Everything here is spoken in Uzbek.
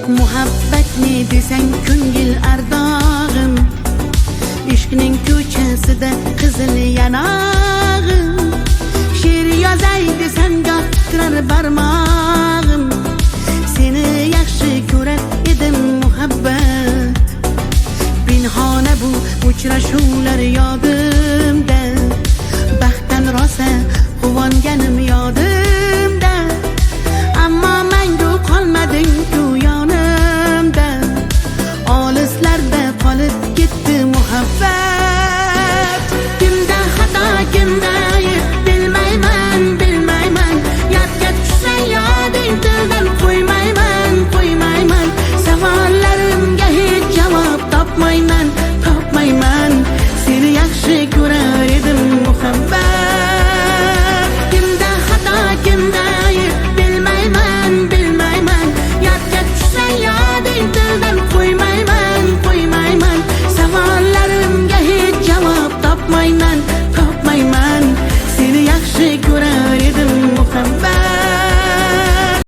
Muhabbat ne desang ko'ngil ardog'im, ishqning ko'chasida qizil yanog'im. She'r yozay desam goh tirar barmog'im, seni yaxshi ko'rar edim muhabbat. Pinhona bu uchrashuvlar yodimda, baxtdan rosa quvonganim yodimda. Ammo mangu qolmading-ku yonimda, olislarda qolib ketdi muhabbat. Kimda xato, kimda ayb bilmayman, bilmayman. Yodga tushsa yoding tildan qo'ymayman, qo'ymayman. Savollarimga hech javob topmayman, topmayman. Seni yaxshi ko'rar edim muhabbat.